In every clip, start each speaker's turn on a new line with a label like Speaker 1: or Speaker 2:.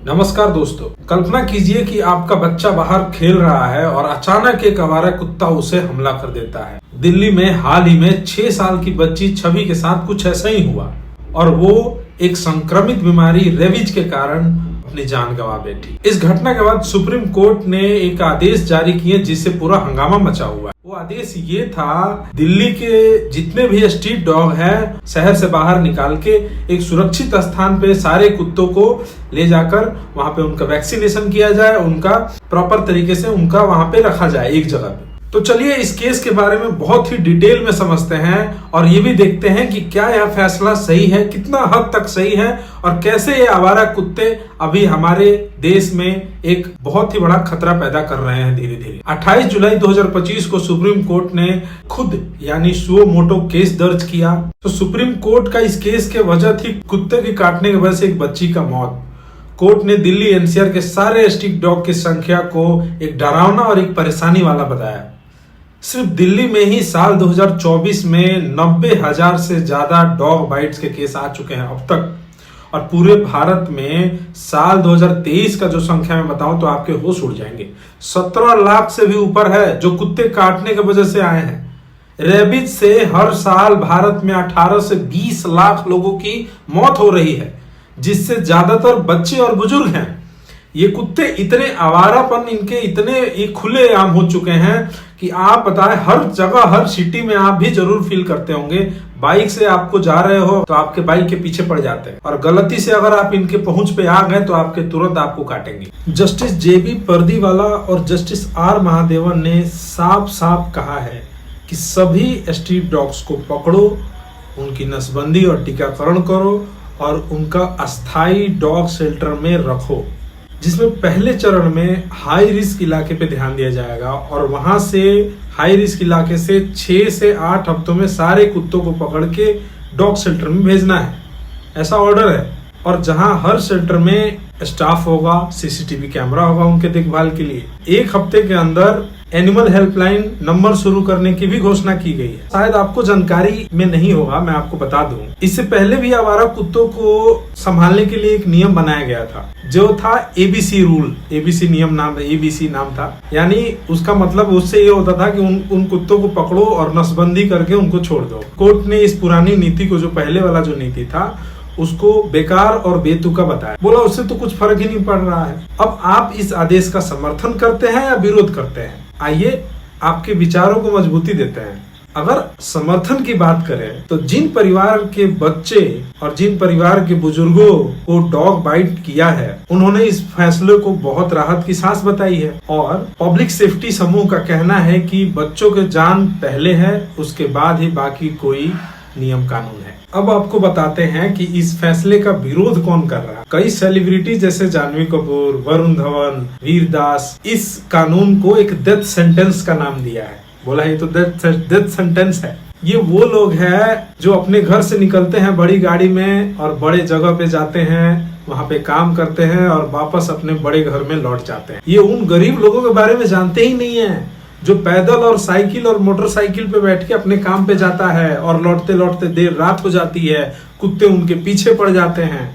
Speaker 1: नमस्कार दोस्तों, कल्पना कीजिए कि आपका बच्चा बाहर खेल रहा है और अचानक एक आवारा कुत्ता उसे हमला कर देता है। दिल्ली में हाल ही में 6 साल की बच्ची छवि के साथ कुछ ऐसा ही हुआ और वो एक संक्रमित बीमारी रेबीज के कारण अपनी जान गंवा बैठी। इस घटना के बाद सुप्रीम कोर्ट ने एक आदेश जारी किए जिससे पूरा हंगामा मचा हुआ है। वो आदेश ये था, दिल्ली के जितने भी स्ट्रीट डॉग हैं, शहर से बाहर निकाल के एक सुरक्षित स्थान पे सारे कुत्तों को ले जाकर वहां पे उनका वैक्सीनेशन किया जाए, उनका प्रॉपर तरीके से उनका वहां पे रखा जाए एक जगह पे। तो चलिए इस केस के बारे में बहुत ही डिटेल में समझते हैं और ये भी देखते हैं कि क्या यह फैसला सही है, कितना हद तक सही है और कैसे ये आवारा कुत्ते अभी हमारे देश में एक बहुत ही बड़ा खतरा पैदा कर रहे हैं धीरे धीरे। 28 जुलाई 2025 को सुप्रीम कोर्ट ने खुद यानी सुओ मोटो केस दर्ज किया। तो सुप्रीम कोर्ट का इस केस के वजह थी कुत्ते के काटने की वजह से एक बच्ची का मौत। कोर्ट ने दिल्ली एनसीआर के सारे स्ट्रीट डॉग की संख्या को एक डरावना और एक परेशानी वाला बताया। सिर्फ दिल्ली में ही साल 2024 में 90,000 से ज्यादा डॉग बाइट्स के केस आ चुके हैं अब तक। और पूरे भारत में साल 2023 का जो संख्या मैं बताऊं तो आपके होश उड़ जाएंगे। 17 लाख से भी ऊपर है जो कुत्ते काटने की वजह से आए हैं। रेबीज से हर साल भारत में 18 से 20 लाख लोगों की मौत हो रही है, जिससे ज्यादातर बच्चे और बुजुर्ग हैं। ये कुत्ते इतने आवारापन इनके इतने खुले आम हो चुके हैं कि आप बताएं, हर जगह हर सिटी में आप भी जरूर फील करते होंगे। बाइक से आपको जा रहे हो तो आपके बाइक के पीछे पड़ जाते हैं और गलती से अगर आप इनके पहुंच पे आ गए तो आपके तुरंत आपको काटेंगे। जस्टिस जेबी पर्दीवाला और जस्टिस आर महादेवन ने साफ साफ कहा है कि सभी स्ट्रीट डॉग्स को पकड़ो, उनकी नसबंदी और टीकाकरण करो और उनका अस्थायी डॉग शेल्टर में रखो, जिसमें पहले चरण में हाई रिस्क इलाके पे ध्यान दिया जाएगा और वहां से हाई रिस्क इलाके से 6 से 8 हफ्तों में सारे कुत्तों को पकड़ के डॉग शेल्टर में भेजना है, ऐसा ऑर्डर है। और जहां हर शेल्टर में स्टाफ होगा, सीसीटीवी कैमरा होगा उनके देखभाल के लिए। 1 हफ्ते के अंदर एनिमल हेल्पलाइन नंबर शुरू करने की भी घोषणा की गई है। शायद आपको जानकारी में नहीं होगा, मैं आपको बता दूं, इससे पहले भी आवारा कुत्तों को संभालने के लिए एक नियम बनाया गया था जो था एबीसी रूल। एबीसी नियम नाम, एबीसी नाम था, यानी उसका मतलब उससे ये होता था कि उन कुत्तों को पकड़ो और नसबंदी करके उनको छोड़ दो। कोर्ट ने इस पुरानी नीति को, जो पहले वाला जो नीति था, उसको बेकार और बेतुका बताया। बोला उससे तो कुछ फर्क ही नहीं पड़ रहा है। अब आप इस आदेश का समर्थन करते हैं या विरोध करते हैं? आइए आपके विचारों को मजबूती देते हैं। अगर समर्थन की बात करें तो जिन परिवार के बच्चे और जिन परिवार के बुजुर्गों को डॉग बाइट किया है, उन्होंने इस फैसले को बहुत राहत की सांस बताई है। और पब्लिक सेफ्टी समूह का कहना है कि बच्चों के जान पहले है, उसके बाद ही बाकी कोई नियम कानून है। अब आपको बताते हैं कि इस फैसले का विरोध कौन कर रहा है। कई सेलिब्रिटी जैसे जानवी कपूर, वरुण धवन, वीरदास इस कानून को एक डेथ सेंटेंस का नाम दिया है। बोला ये तो डेथ सेंटेंस है। ये वो लोग हैं जो अपने घर से निकलते हैं बड़ी गाड़ी में और बड़े जगह पे जाते हैं, वहां पे काम करते हैं और वापस अपने बड़े घर में लौट जाते हैं। ये उन गरीब लोगों के बारे में जानते ही नहीं है जो पैदल और साइकिल और मोटरसाइकिल पे बैठ के अपने काम पे जाता है और लौटते लौटते देर रात हो जाती है, कुत्ते उनके पीछे पड़ जाते हैं।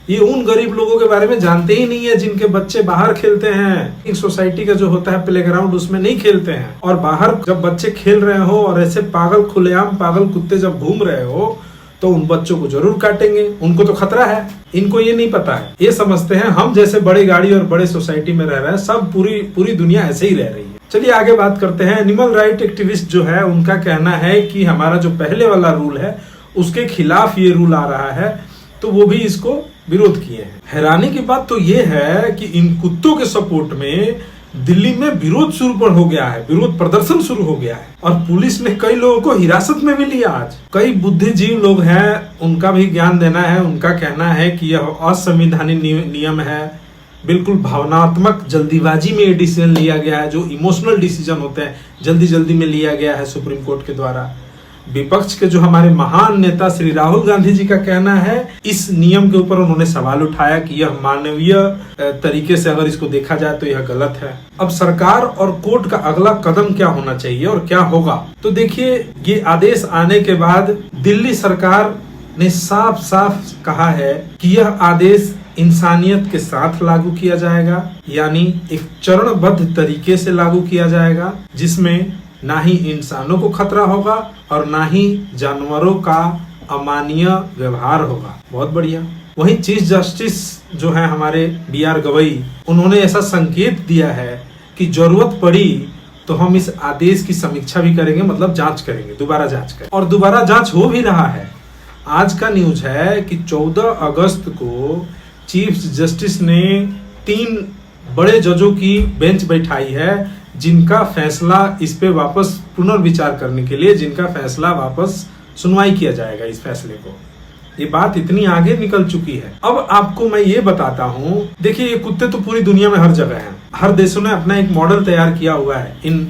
Speaker 1: ये उन गरीब लोगों के बारे में जानते ही नहीं है जिनके बच्चे बाहर खेलते हैं। एक सोसाइटी का जो होता है प्लेग्राउंड, उसमें नहीं खेलते हैं। और बाहर जब बच्चे खेल रहे हो और ऐसे पागल, खुलेआम पागल कुत्ते जब घूम रहे हो तो उन बच्चों को जरूर काटेंगे। उनको तो खतरा है, इनको ये नहीं पता है। ये समझते हैं हम जैसे बड़ी गाड़ी और बड़े सोसाइटी में रह रहे हैं, सब पूरी दुनिया ऐसे ही रह रही है। चलिए आगे बात करते हैं। एनिमल राइट एक्टिविस्ट जो है उनका कहना है कि हमारा जो पहले वाला रूल है उसके खिलाफ ये रूल आ रहा है, तो वो भी इसको विरोध किए हैं। हैरानी की बात तो ये है कि इन कुत्तों के सपोर्ट में दिल्ली में विरोध शुरू हो गया है, विरोध प्रदर्शन शुरू हो गया है और पुलिस ने कई लोगों को हिरासत में भी लिया। आज कई बुद्धिजीवी लोग हैं, उनका भी ज्ञान देना है। उनका कहना है कि यह असंवैधानिक नियम है, बिल्कुल भावनात्मक जल्दीबाजी में ये डिसीजन लिया गया है। जो इमोशनल डिसीजन होते हैं जल्दी जल्दी में लिया गया है सुप्रीम कोर्ट के द्वारा। विपक्ष के जो हमारे महान नेता श्री राहुल गांधी जी का कहना है, इस नियम के ऊपर उन्होंने सवाल उठाया कि यह मानवीय तरीके से अगर इसको देखा जाए तो यह गलत है। अब सरकार और कोर्ट का अगला कदम क्या होना चाहिए और क्या होगा, तो देखिए ये आदेश आने के बाद दिल्ली सरकार ने साफ साफ कहा है कि यह आदेश इंसानियत के साथ लागू किया जाएगा, यानी एक चरणबद्ध तरीके से लागू किया जाएगा, जिसमें ना ही इंसानों को खतरा होगा और ना ही जानवरों का अमानवीय व्यवहार होगा। बहुत बढ़िया। वहीं चीफ जस्टिस जो है हमारे BR गवई, उन्होंने ऐसा संकेत दिया है कि जरूरत पड़ी तो हम इस आदेश की समीक्षा भी करेंगे, मतलब जांच करेंगे, दोबारा जांच करेंगे। और दोबारा जांच हो भी रहा है। आज का न्यूज है कि 14 अगस्त को चीफ जस्टिस ने 3 बड़े जजों की बेंच बैठाई है, जिनका फैसला इस पे वापस पुनर्विचार करने के लिए, जिनका फैसला वापस सुनवाई किया जाएगा इस फैसले को। ये बात इतनी आगे निकल चुकी है। अब आपको मैं ये बताता हूँ, देखिए ये कुत्ते तो पूरी दुनिया में हर जगह हैं। हर देशों ने अपना एक मॉडल तैयार किया हुआ है इन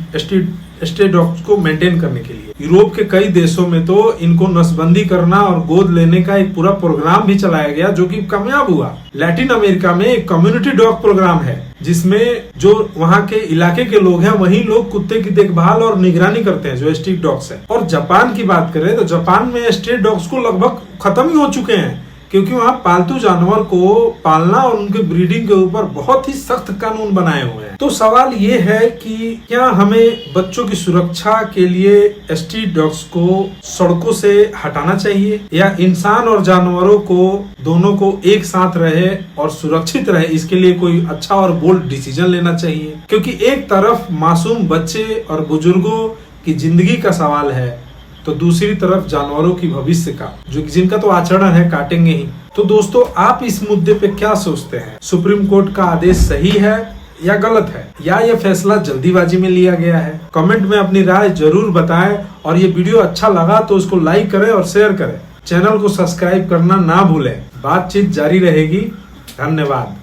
Speaker 1: स्ट्रे डॉग्स को मेंटेन करने के लिए। यूरोप के कई देशों में तो इनको नसबंदी करना और गोद लेने का एक पूरा प्रोग्राम भी चलाया गया, जो कि कामयाब हुआ। लैटिन अमेरिका में एक कम्युनिटी डॉग प्रोग्राम है, जिसमें जो वहाँ के इलाके के लोग हैं वही लोग कुत्ते की देखभाल और निगरानी करते हैं, जो स्ट्रीट डॉग्स है। और जापान की बात करें तो जापान में स्ट्रीट डॉग्स को लगभग खत्म ही हो चुके हैं, क्योंकि वहाँ पालतू जानवर को पालना और उनके ब्रीडिंग के ऊपर बहुत ही सख्त कानून बनाए हुए हैं। तो सवाल ये है कि क्या हमें बच्चों की सुरक्षा के लिए स्ट्रीट डॉग्स को सड़कों से हटाना चाहिए, या इंसान और जानवरों को दोनों को एक साथ रहे और सुरक्षित रहे, इसके लिए कोई अच्छा और बोल्ड डिसीजन लेना चाहिए। क्योंकि एक तरफ मासूम बच्चे और बुजुर्गों की जिंदगी का सवाल है, तो दूसरी तरफ जानवरों की भविष्य का, जो जिनका तो आचरण है, काटेंगे ही। तो दोस्तों, आप इस मुद्दे पे क्या सोचते हैं? सुप्रीम कोर्ट का आदेश सही है या गलत है, या यह फैसला जल्दीबाजी में लिया गया है? कमेंट में अपनी राय जरूर बताएं, और ये वीडियो अच्छा लगा तो उसको लाइक करें और शेयर करें। चैनल को सब्सक्राइब करना ना भूलें। बातचीत जारी रहेगी। धन्यवाद।